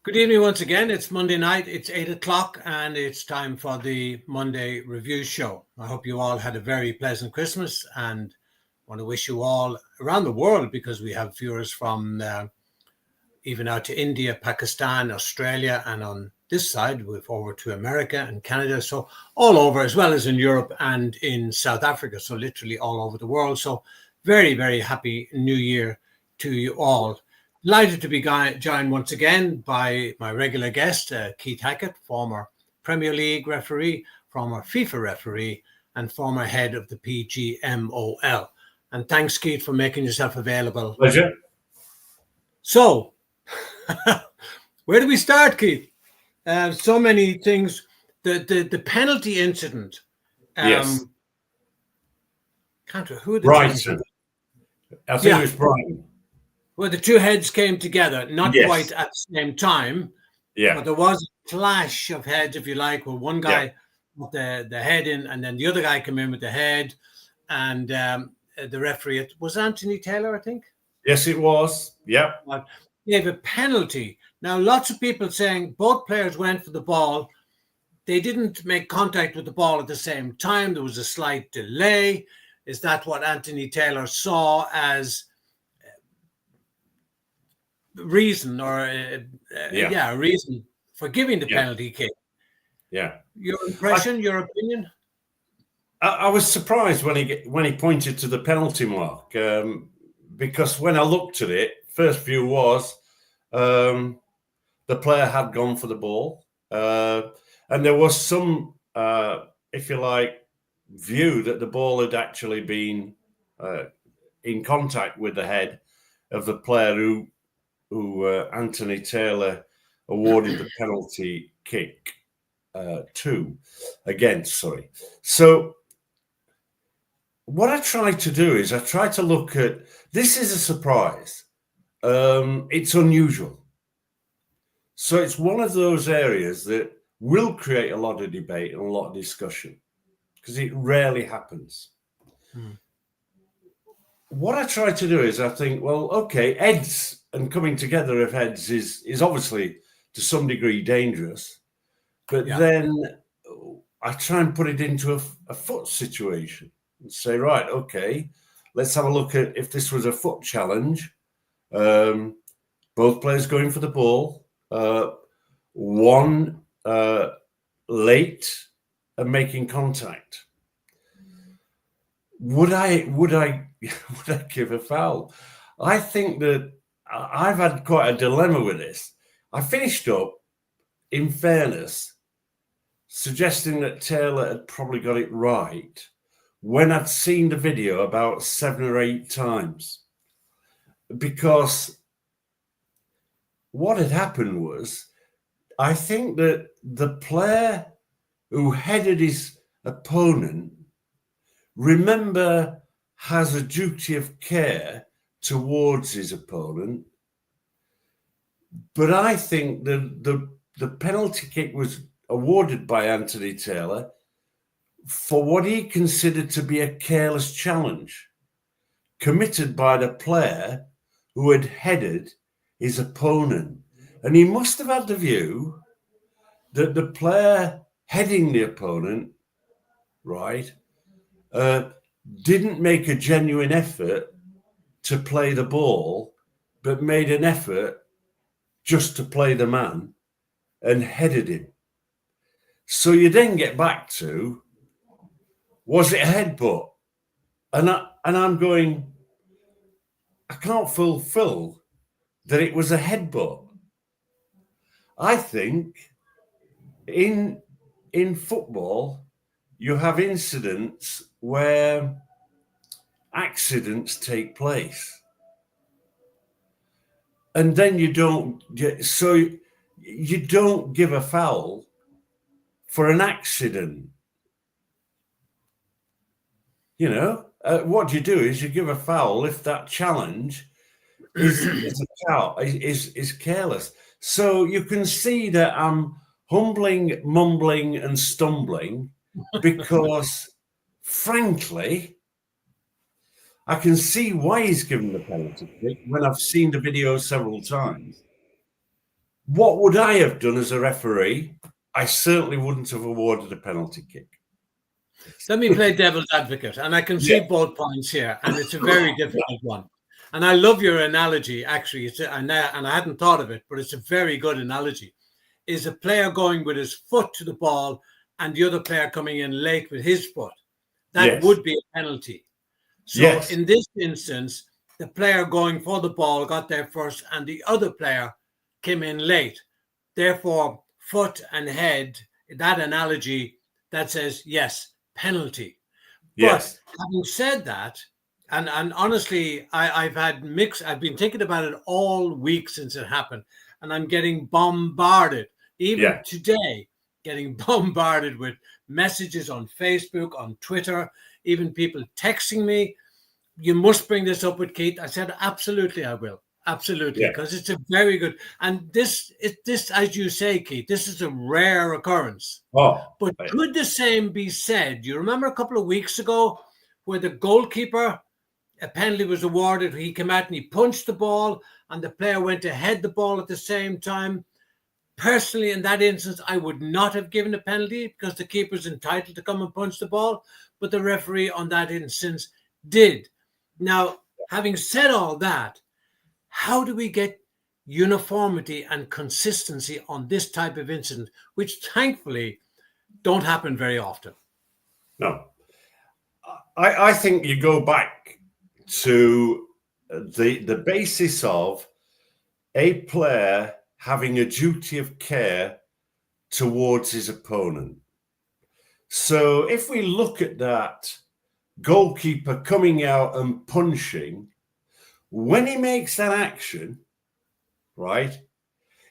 Good evening once again. It's Monday night. It's 8 o'clock and it's time for the Monday Review Show. I hope you all had a very pleasant Christmas and want to wish you all around the world, because we have viewers from even out to India, Pakistan, Australia, and on this side we've over to America and Canada. So all over, as well as in Europe and in South Africa. So literally all over the world. So very, very happy New Year to you all. Delighted to be joined once again by my regular guest, Keith Hackett, former Premier League referee, former FIFA referee, and former head of the PGMOL. And thanks, Keith, for making yourself available. Pleasure. So, where do we start, Keith? So many things. The penalty incident. Yes. Who are the Brighton. I think it was Brighton. Well, the two heads came together, not quite at the same time. Yeah. But there was a clash of heads, if you like, where one guy put the head in, and then the other guy came in with the head. And the referee, it was Anthony Taylor, I think. Yes, it was. Yeah. Gave a penalty. Now, lots of people saying both players went for the ball. They didn't make contact with the ball at the same time. There was a slight delay. Is that what Anthony Taylor saw as reason, or a reason for giving the penalty kick? Yeah. Your impression, your opinion? I was surprised when he pointed to the penalty mark, because when I looked at it, first view was the player had gone for the ball, and there was some, if you like, view that the ball had actually been in contact with the head of the player who Anthony Taylor awarded the penalty kick against. So what I try to do is I try to look at, this is a surprise. It's unusual. So it's one of those areas that will create a lot of debate and a lot of discussion, because it rarely happens. What I try to do is I think, well, okay, heads and coming together of heads is obviously to some degree dangerous, but then I try and put it into a foot situation and say, right, okay, let's have a look at if this was a foot challenge. Both players going for the ball, one late and making contact. Would I give a foul? I think that I've had quite a dilemma with this. I finished up, in fairness, suggesting that Taylor had probably got it right when I'd seen the video about 7 or 8 times. Because what had happened was, I think that the player who headed his opponent, remember, has a duty of care towards his opponent. But I think the penalty kick was awarded by Anthony Taylor for what he considered to be a careless challenge committed by the player who had headed his opponent. And he must have had the view that the player heading the opponent, didn't make a genuine effort to play the ball, but made an effort just to play the man and headed him. So you then get back to, was it a headbutt? And I'm going, I can't fulfill that it was a headbutt. I think in football, you have incidents where accidents take place. And then you don't give a foul for an accident. What you do is you give a foul if that challenge is careless. So you can see that I'm humbling, mumbling, and stumbling because, frankly, I can see why he's given the penalty kick when I've seen the video several times. What would I have done as a referee? I certainly wouldn't have awarded a penalty kick. Let me play devil's advocate, and I can see both points here, and it's a very difficult one. And I love your analogy, actually. And I hadn't thought of it, but it's a very good analogy. Is a player going with his foot to the ball and the other player coming in late with his foot? That would be a penalty. So in this instance, the player going for the ball got there first and the other player came in late. Therefore, foot and head, that analogy, that says, yes, penalty. Yes. But having said that, and honestly, I've been thinking about it all week since it happened, and I'm getting bombarded, even today, getting bombarded with messages on Facebook, on Twitter, even people texting me, you must bring this up with Keith. I said, absolutely, I will. Absolutely, because it's a very good, and this, as you say, Keith, this is a rare occurrence. But could the same be said? You remember a couple of weeks ago where the goalkeeper, a penalty was awarded, he came out and he punched the ball and the player went to head the ball at the same time. Personally, in that instance, I would not have given a penalty because the keeper's entitled to come and punch the ball, but the referee on that instance did. Now, having said all that, how do we get uniformity and consistency on this type of incident, which thankfully don't happen very often? No. I think you go back to the basis of a player having a duty of care towards his opponent. So if we look at that goalkeeper coming out and punching, when he makes that action, right,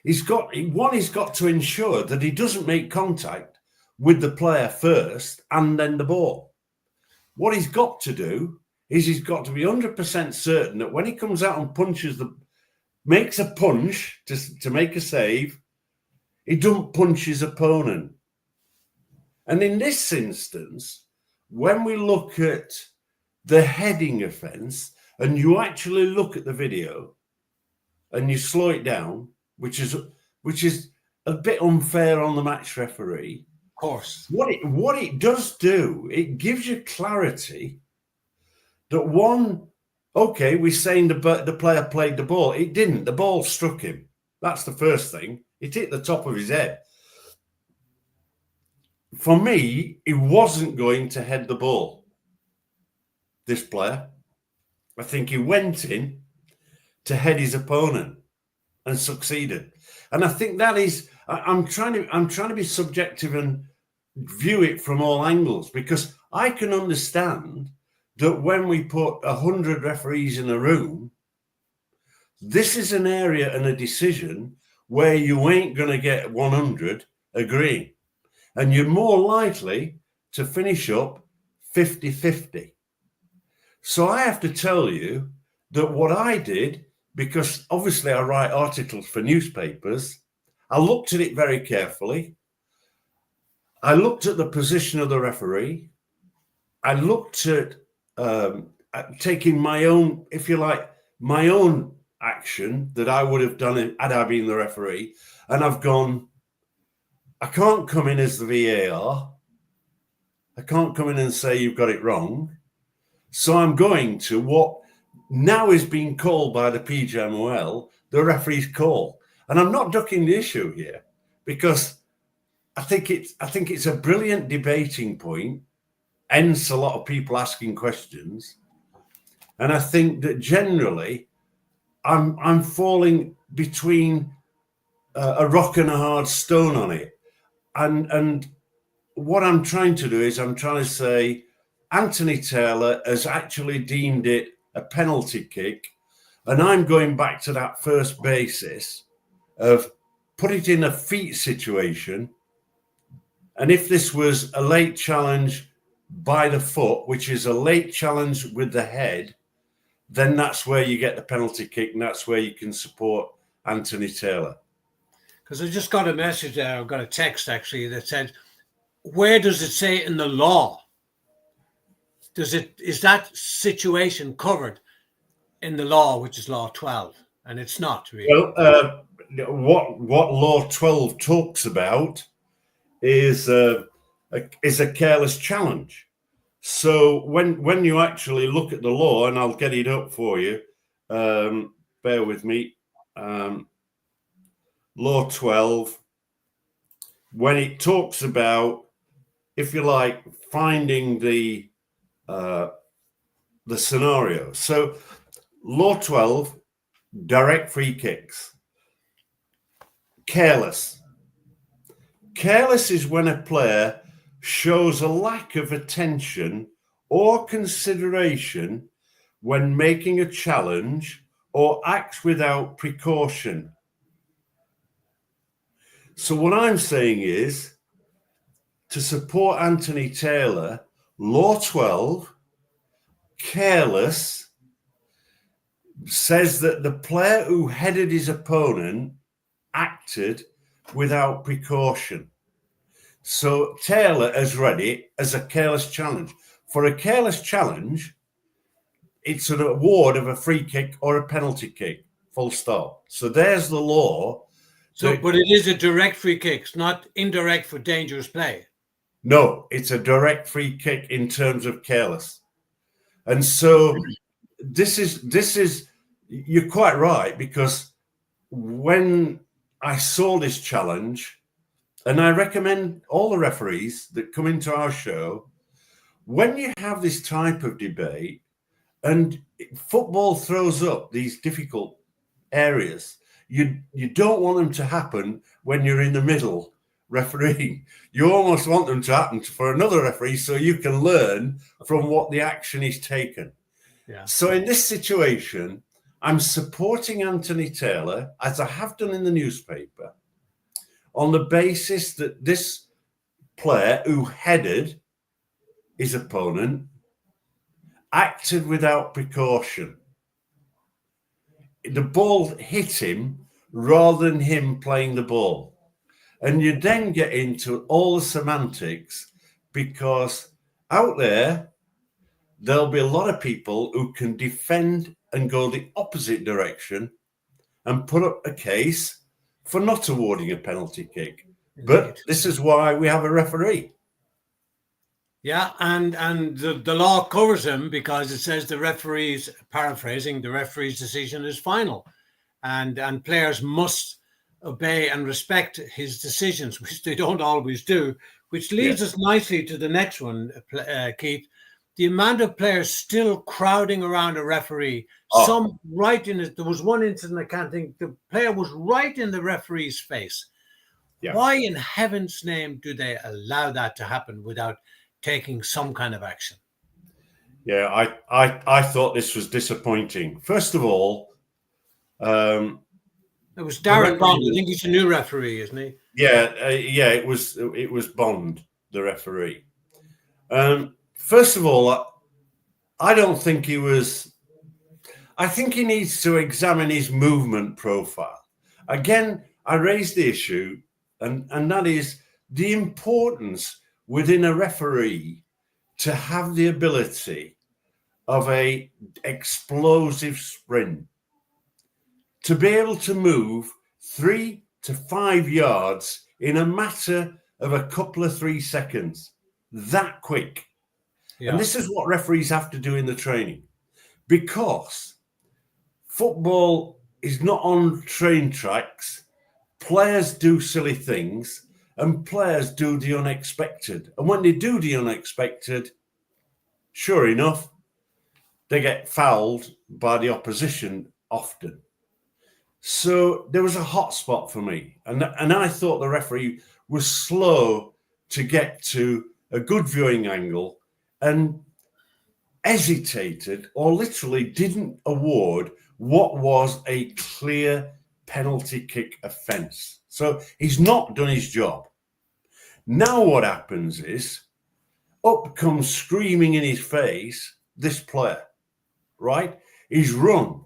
he's got to ensure that he doesn't make contact with the player first and then the ball. What he's got to do is he's got to be 100% certain that when he comes out and makes a punch to make a save, he don't punch his opponent. And in this instance, when we look at the heading offence, and you actually look at the video and you slow it down, which is a bit unfair on the match referee. Of course. What it does do, it gives you clarity that we're saying the player played the ball. It didn't. The ball struck him. That's the first thing. It hit the top of his head. For me, he wasn't going to head the ball, this player. I think he went in to head his opponent and succeeded. And I think that is, I'm trying to be subjective and view it from all angles, because I can understand that when we put 100 referees in a room, this is an area and a decision where you ain't going to get 100 agreeing. And you're more likely to finish up 50-50. So I have to tell you that what I did, because obviously I write articles for newspapers, I looked at it very carefully. I looked at the position of the referee. I looked at taking my own, if you like, my own action that I would have done had I been the referee. And I've gone, I can't come in as the VAR. I can't come in and say you've got it wrong. So I'm going to what now is being called by the PGMOL, the referee's call. And I'm not ducking the issue here, because I think it's a brilliant debating point, hence a lot of people asking questions. And I think that generally I'm falling between a rock and a hard stone on it. And what I'm trying to do is I'm trying to say Anthony Taylor has actually deemed it a penalty kick. And I'm going back to that first basis of put it in a feet situation. And if this was a late challenge by the foot, which is a late challenge with the head, then that's where you get the penalty kick, and that's where you can support Anthony Taylor. Because I just got a message there, I've got a text actually that said, where does it say in the law? Is that situation covered in the law, which is Law 12? And it's not really. Well, what Law 12 talks about is a careless challenge. So when you actually look at the law, and I'll get it up for you, bear with me. Law 12, when it talks about, if you like, finding the scenario. So Law 12, direct free kicks. Careless. Careless is when a player shows a lack of attention or consideration when making a challenge or acts without precaution. So what I'm saying is, to support Anthony Taylor, Law 12, careless, says that the player who headed his opponent acted without precaution. So Taylor has read it as a careless challenge. For a careless challenge, it's an award of a free kick or a penalty kick, full stop. So there's the law. So, but it is a direct free kick. It's not indirect for dangerous play. No, it's a direct free kick in terms of careless. And so this is you're quite right, because when I saw this challenge, and I recommend all the referees that come into our show, when you have this type of debate and football throws up these difficult areas, you don't want them to happen when you're in the middle refereeing. You almost want them to happen for another referee so you can learn from what the action is taken. Yeah. So in this situation, I'm supporting Anthony Taylor, as I have done in the newspaper, on the basis that this player who headed his opponent acted without precaution. The ball hit him rather than him playing the ball. And you then get into all the semantics, because out there'll be a lot of people who can defend and go the opposite direction and put up a case for not awarding a penalty kick. But this is why we have a referee. Yeah, and the law covers him, because it says the referee's, paraphrasing, the referee's decision is final, and players must obey and respect his decisions, which they don't always do, which leads us nicely to the next one, Keith. The amount of players still crowding around a referee, some right in it. There was one incident, I can't think, the player was right in the referee's face. Yeah. Why in heaven's name do they allow that to happen without taking some kind of action? Yeah, I thought this was disappointing. First of all, it was Derek Bond. I think he's a new referee, isn't he? Yeah, it was Bond, the referee. First of all, I don't think he was. I think he needs to examine his movement profile. Again, I raised the issue, and that is the importance within a referee to have the ability of a explosive sprint, to be able to move 3 to 5 yards in a matter of a couple of 3 seconds, that quick. Yeah. And this is what referees have to do in the training, because football is not on train tracks. Players do silly things, and players do the unexpected. And when they do the unexpected, sure enough, they get fouled by the opposition often. So there was a hot spot for me. And I thought the referee was slow to get to a good viewing angle and hesitated, or literally didn't award what was a clear penalty kick offence. So he's not done his job. Now what happens is, up comes screaming in his face this player, right? He's run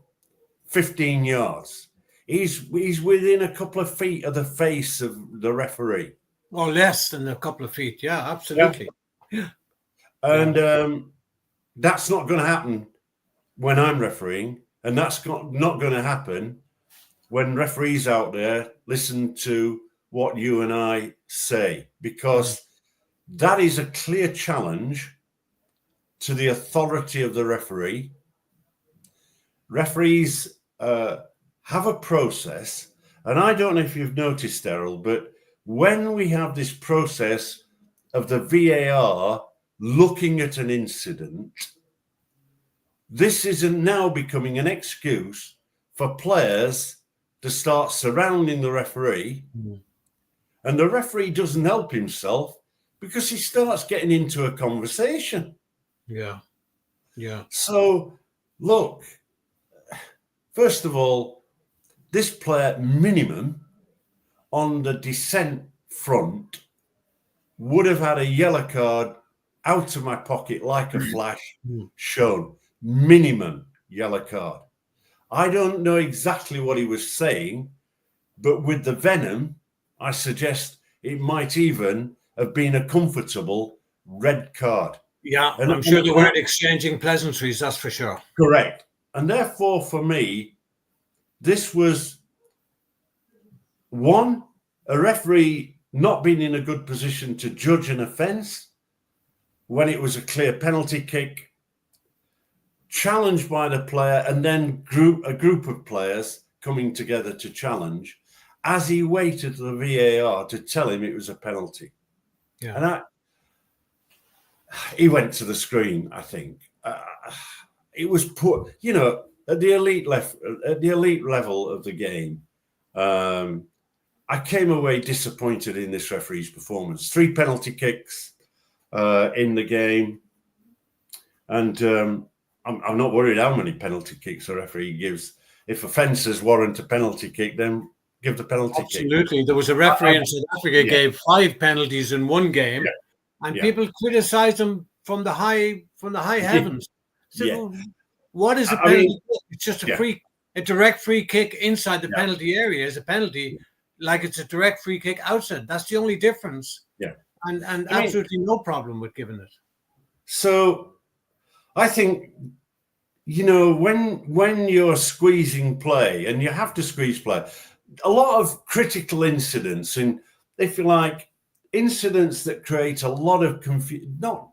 15 yards. He's within a couple of feet of the face of the referee. Or less than a couple of feet. Yeah, absolutely. Yeah. And that's not going to happen when I'm refereeing. And that's not going to happen when referees out there listen to what you and I say, because that is a clear challenge to the authority of the referee. Referees have a process, and I don't know if you've noticed, Errol, but when we have this process of the VAR looking at an incident, this isn't now becoming an excuse for players to start surrounding the referee, and the referee doesn't help himself because he starts getting into a conversation. Yeah. So, look, first of all, this player minimum on the dissent front would have had a yellow card out of my pocket like a flash shown. Minimum yellow card. I don't know exactly what he was saying, but with the venom, I suggest it might even have been a comfortable red card. Yeah, and I'm sure they weren't exchanging pleasantries, that's for sure. Correct. And therefore, for me, this was one, a referee not being in a good position to judge an offence when it was a clear penalty kick, challenged by the player, and then a group of players coming together to challenge as he waited for the VAR to tell him it was a penalty. Yeah. And he went to the screen, I think. It was put, at the elite level of the game. I came away disappointed in this referee's performance. 3 penalty kicks in the game. And I'm not worried how many penalty kicks a referee gives. If offences warrant a penalty kick, then give the penalty kick. Absolutely. There was a referee in South Africa gave 5 penalties in one game, and people criticised him from the high heavens. So, what is a penalty? It's just a direct free kick inside the penalty area is a penalty, like it's a direct free kick outside. That's the only difference. Yeah, and absolutely no problem with giving it. So, I think, when you're squeezing play, and you have to squeeze play, a lot of critical incidents, and if you like, incidents that create a lot of confusion, not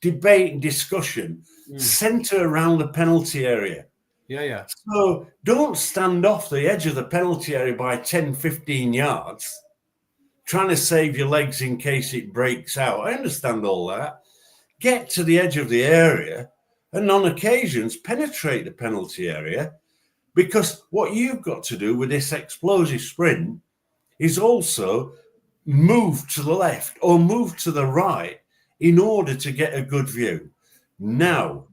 debate and discussion, centre around the penalty area. Yeah. So don't stand off the edge of the penalty area by 10, 15 yards, trying to save your legs in case it breaks out. I understand all that. Get to the edge of the area and on occasions penetrate the penalty area, because what you've got to do with this explosive sprint is also move to the left or move to the right in order to get a good view. Now,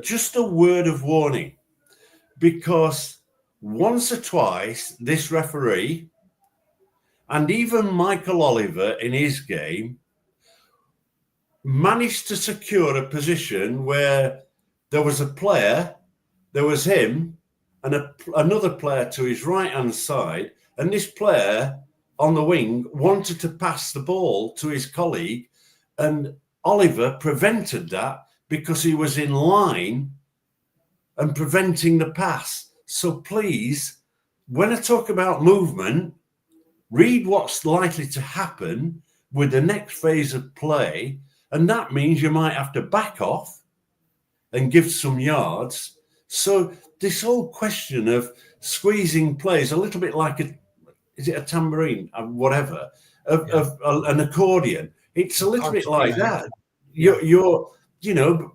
just a word of warning, because once or twice this referee and even Michael Oliver in his game managed to secure a position where there was a player, there was him, and another player to his right-hand side, and this player on the wing wanted to pass the ball to his colleague, and Oliver prevented that because he was in line and preventing the pass. So please, when I talk about movement, read what's likely to happen with the next phase of play, and that means you might have to back off and give some yards. So this whole question of squeezing play is a little bit like is it a tambourine, whatever, of an accordion? It's a little bit like that.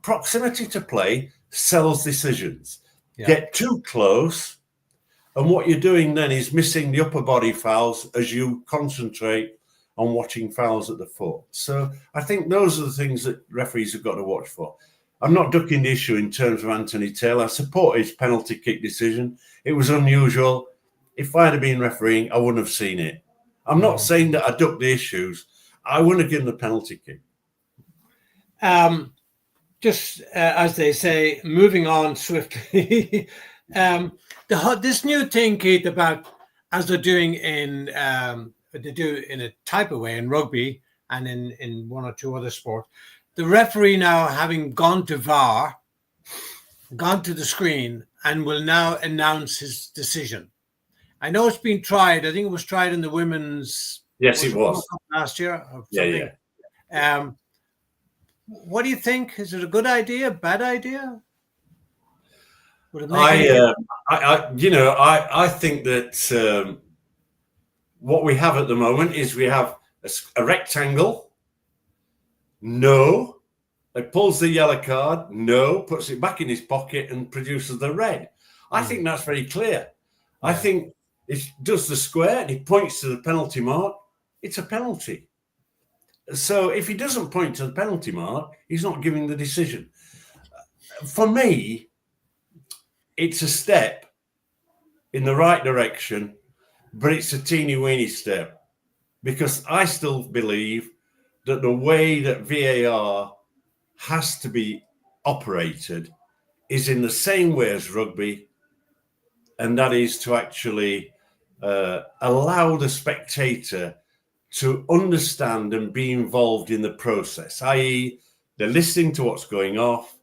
Proximity to play sells decisions. Yeah. Get too close, and what you're doing then is missing the upper body fouls as you concentrate on watching fouls at the foot. So I think those are the things that referees have got to watch for. I'm not ducking the issue in terms of Anthony Taylor. I support his penalty kick decision. It was unusual. If I'd have been refereeing, I wouldn't have seen it. I'm not saying that I duck the issues. I wouldn't have given the penalty kick. Just as they say, moving on swiftly. This new thing, Keith, about as they're doing they do in a type of way in rugby and in one or two other sports, the referee now having gone to VAR, gone to the screen, and will now announce his decision. I know it's been tried. I think it was tried in the women's. Yes, it was World Cup last year or yeah. something. What do you think? Is it a good idea? Bad idea? Would it make any I think that what we have at the moment is we have a rectangle. No. It pulls the yellow card. No. Puts it back in his pocket and produces the red. I think that's very clear. I think it does the square and he points to the penalty mark. It's a penalty. So if he doesn't point to the penalty mark, he's not giving the decision. For me, it's a step in the right direction, but it's a teeny weeny step, because I still believe that the way that VAR has to be operated is in the same way as rugby, and that is to actually allow the spectator to understand and be involved in the process, i.e. they're listening to what's going off,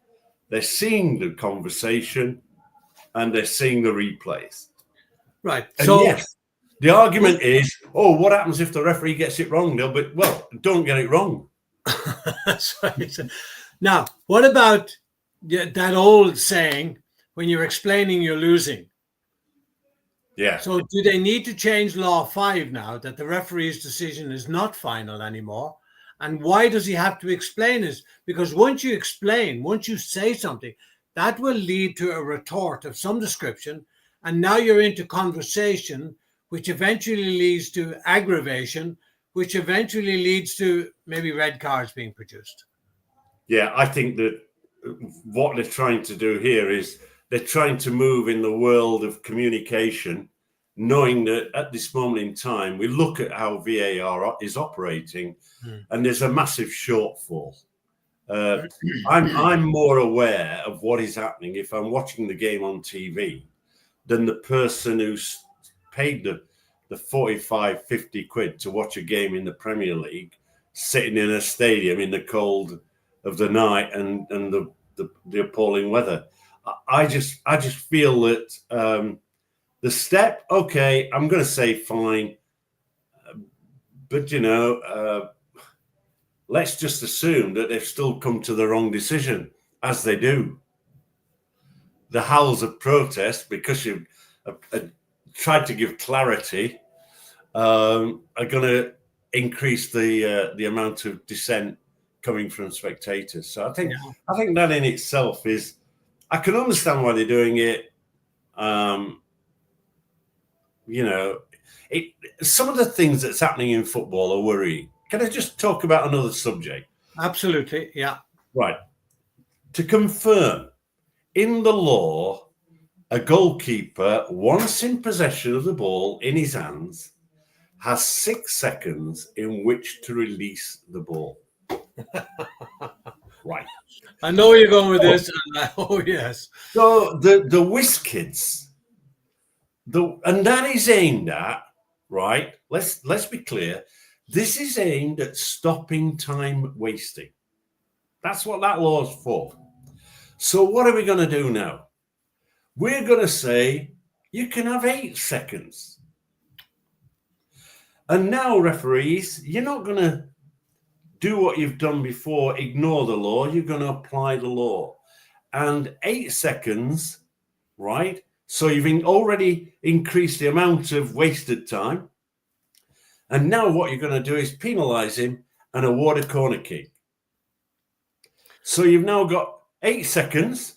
they're seeing the conversation, and they're seeing the replays. Right. And so yes, the argument is, what happens if the referee gets it wrong? They'll be, well, don't get it wrong. Now, what about that old saying, when you're explaining, you're losing? Yeah. So do they need to change Law 5 now, that the referee's decision is not final anymore? And why does he have to explain it? Because once you explain, once you say something, that will lead to a retort of some description. And now you're into conversation, which eventually leads to aggravation, which eventually leads to maybe red cards being produced. Yeah, I think that what they're trying to do here is they're trying to move in the world of communication, knowing that at this moment in time, we look at how VAR is operating, and there's a massive shortfall. I'm more aware of what is happening if I'm watching the game on TV than the person who's paid the 45, 50 quid to watch a game in the Premier League, sitting in a stadium in the cold of the night and the appalling weather. I just feel that the step, okay, I'm going to say fine, but let's just assume that they've still come to the wrong decision, as they do. The howls of protest, because you've tried to give clarity, are going to increase the amount of dissent coming from spectators. So I think that in itself is, I can understand why they're doing it. Some of the things that's happening in football are worrying. Can I just talk about another subject? Absolutely, yeah. Right. To confirm, in the law, a goalkeeper, once in possession of the ball in his hands, has 6 seconds in which to release the ball. Right. I know where you're going with this. Oh, yes. So the whiz kids, and that is aimed at, right? Let's be clear. This is aimed at stopping time wasting. That's what that law is for. So what are we going to do now? We're going to say you can have 8 seconds. And now, referees, you're not going to do what you've done before, ignore the law. You're going to apply the law. And 8 seconds, right? So you've already increased the amount of wasted time. And now what you're going to do is penalise him and award a corner kick. So you've now got 8 seconds.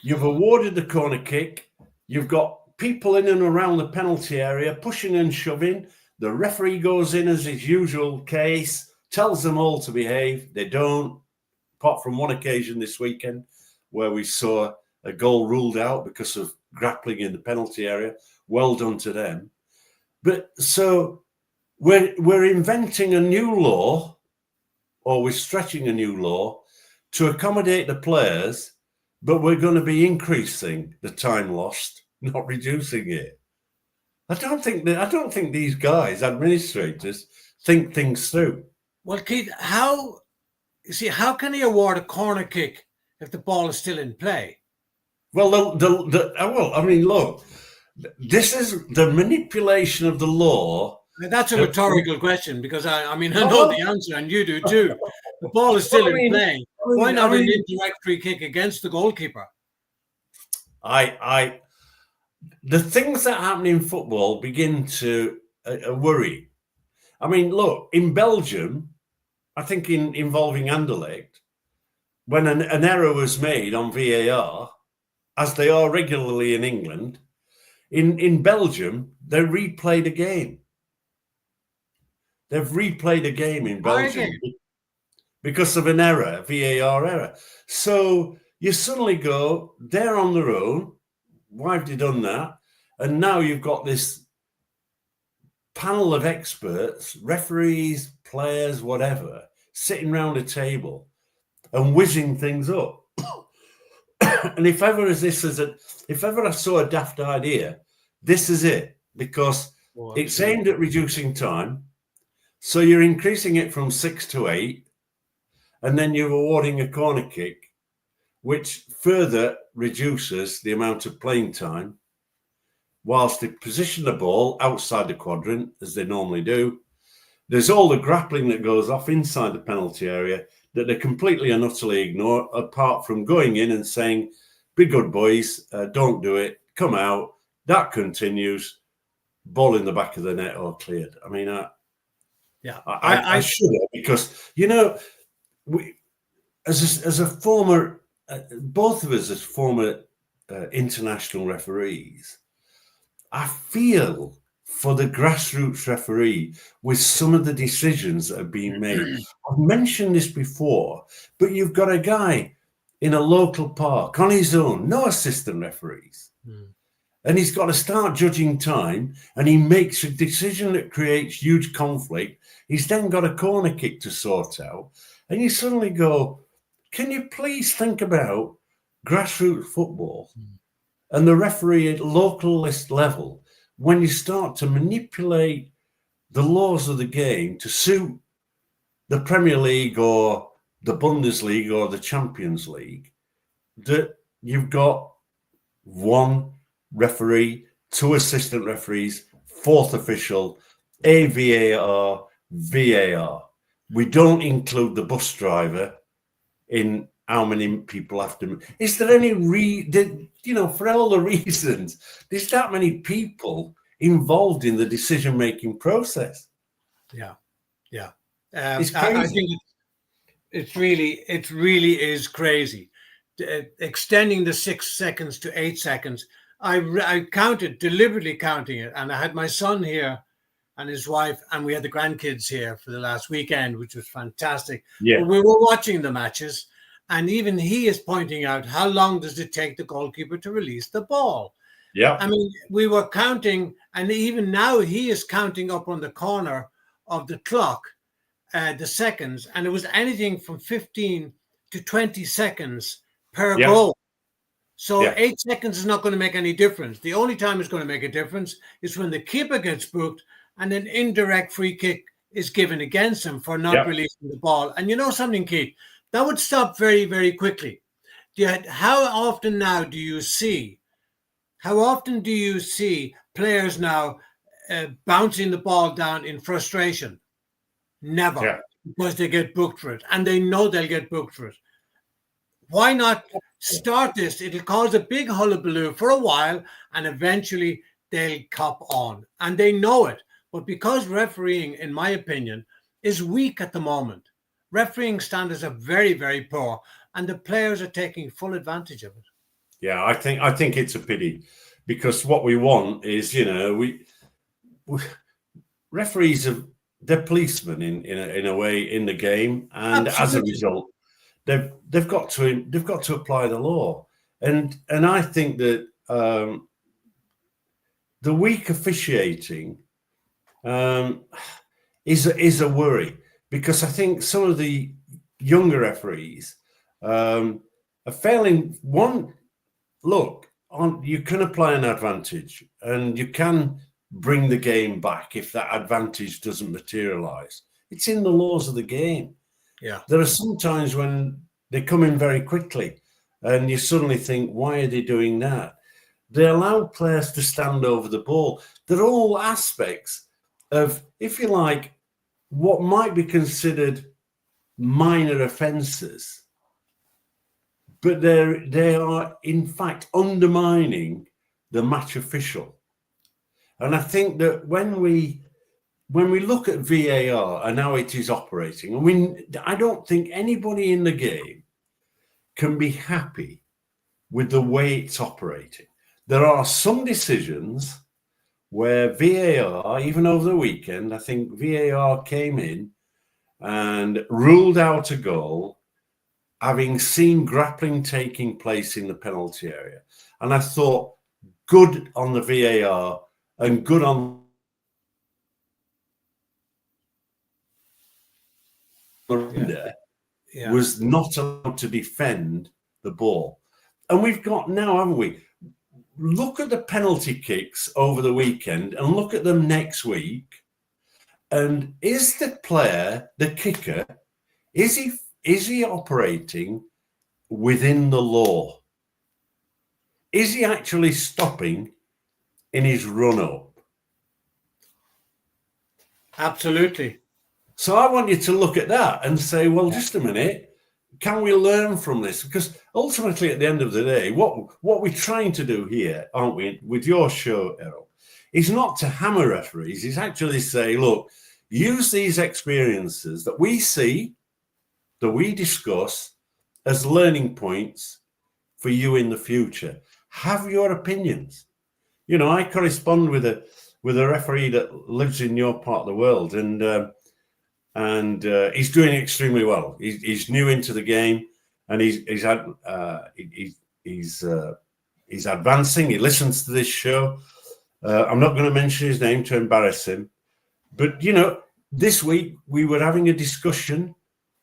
You've awarded the corner kick. You've got people in and around the penalty area pushing and shoving. The referee goes in as his usual case, tells them all to behave. They don't, apart from one occasion this weekend where we saw a goal ruled out because of grappling in the penalty area. Well done to them. But so we're inventing a new law, or we're stretching a new law to accommodate the players, but we're going to be increasing the time lost, not reducing it. I don't think these guys, administrators, think things through. Well, Keith, how can he award a corner kick if the ball is still in play? Well, look, This is the manipulation of the law. That's a rhetorical question because I mean, I know the answer and you do too. The ball is still in play. Why not an indirect free kick against the goalkeeper? The things that happen in football begin to worry. I mean, look, in Belgium, I think involving Anderlecht, when an error was made on VAR, as they are regularly in England, in Belgium, they replayed a game. They've replayed a game in Belgium because of an error, VAR error. So you suddenly go, they're on their own. Why have they done that? And now you've got this panel of experts, referees, players, whatever, sitting around a table and whizzing things up. And if ever I saw a daft idea, this is it, because it's aimed at reducing time. So you're increasing it from 6 to 8, and then you're awarding a corner kick, which further reduces the amount of playing time, whilst they position the ball outside the quadrant, as they normally do. There's all the grappling that goes off inside the penalty area that they completely and utterly ignore, apart from going in and saying, be good boys, don't do it, come out. That continues, ball in the back of the net or cleared. I mean, I should have, because, you know, we, as a former, both of us as former international referees, I feel for the grassroots referee with some of the decisions that have been made. I've mentioned this before, but you've got a guy in a local park on his own, no assistant referees. And he's got to start judging time, and he makes a decision that creates huge conflict. He's then got a corner kick to sort out. And you suddenly go, can you please think about grassroots football and the referee at local list level when you start to manipulate the laws of the game to suit the Premier League or the Bundesliga or the Champions League, that you've got one referee, two assistant referees, fourth official, a VAR. We don't include the bus driver in how many people have to. Is there any for all the reasons, there's that many people involved in the decision-making process. Yeah. It's crazy. I think it really is crazy. Extending the 6 seconds to 8 seconds. I counted, deliberately counting it, and I had my son here and his wife, and we had the grandkids here for the last weekend, which was fantastic. Yeah. But we were watching the matches, and even he is pointing out, how long does it take the goalkeeper to release the ball? Yeah. I mean, we were counting, and even now he is counting up on the corner of the clock, the seconds, and it was anything from 15 to 20 seconds per goal. So 8 seconds is not going to make any difference. The only time it's going to make a difference is when the keeper gets booked and an indirect free kick is given against him for not releasing the ball. And you know something, Keith? That would stop very, very quickly. How often do you see players now bouncing the ball down in frustration? Never, because they get booked for it, and they know they'll get booked for it. Why not start this? It'll cause a big hullabaloo for a while, and eventually they'll cop on, and they know it. But because refereeing, in my opinion, is weak at the moment, refereeing standards are very, very poor, and the players are taking full advantage of it. Yeah, I think it's a pity, because what we want is, we referees they're policemen in a way in the game, and absolutely, as a result, they've got to apply the law, and I think that the weak officiating is a worry, because I think some of the younger referees are failing. You can apply an advantage, and you can bring the game back if that advantage doesn't materialize. It's in the laws of the game. Yeah. There are some times when they come in very quickly and you suddenly think, why are they doing that? They allow players to stand over the ball. They're all aspects of, if you like, what might be considered minor offences, but they are in fact undermining the match official. And I think that when we look at VAR and how it is operating, I don't think anybody in the game can be happy with the way it's operating. There are some decisions where VAR, even over the weekend, I think VAR came in and ruled out a goal, having seen grappling taking place in the penalty area. And I thought, good on the VAR and good on the was not allowed to defend the ball. And we've got now, haven't we? Look at the penalty kicks over the weekend and look at them next week. And is the player, the kicker, is he operating within the law? Is he actually stopping in his run-up? Absolutely. So I want you to look at that and say, well, just a minute, can we learn from this? Because ultimately, at the end of the day, what we're trying to do here, aren't we, with your show, Errol, is not to hammer referees. It's actually say, look, use these experiences that we see, that we discuss as learning points for you in the future. Have your opinions. You know, I correspond with a referee that lives in your part of the world, and he's doing extremely well. He's new into the game, and he's advancing. He listens to this show. I'm not going to mention his name to embarrass him, but you know, this week we were having a discussion,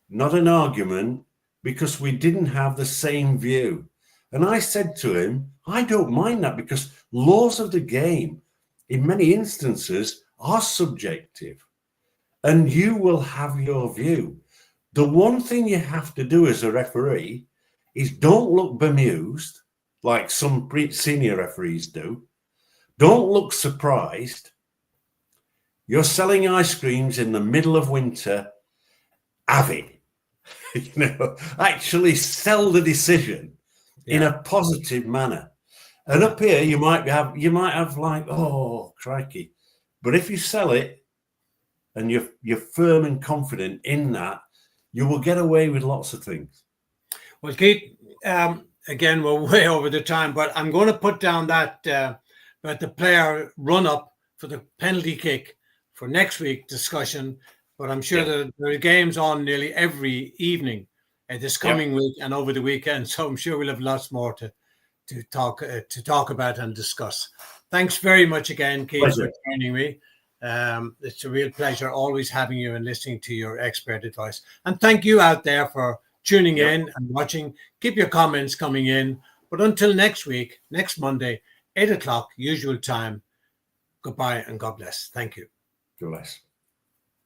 not an argument, because we didn't have the same view. And I said to him, I don't mind that, because laws of the game, in many instances, are subjective. And you will have your view. The one thing you have to do as a referee is don't look bemused, like some senior referees do. Don't look surprised. You're selling ice creams in the middle of winter. Have it. You know, actually sell the decision in a positive manner. And up here, you might have like, oh, crikey. But if you sell it, and you're firm and confident in that, you will get away with lots of things. Well, Keith, again, we're way over the time, but I'm going to put down that about the player run-up for the penalty kick for next week discussion. But I'm sure that there are games on nearly every evening this coming week and over the weekend. So I'm sure we'll have lots more to talk about and discuss. Thanks very much again, Keith, for joining me. It's a real pleasure always having you and listening to your expert advice. And thank you out there for tuning in and watching. Keep your comments coming in. But until next week, next Monday, 8 o'clock, usual time, goodbye and God bless. Thank you. God bless.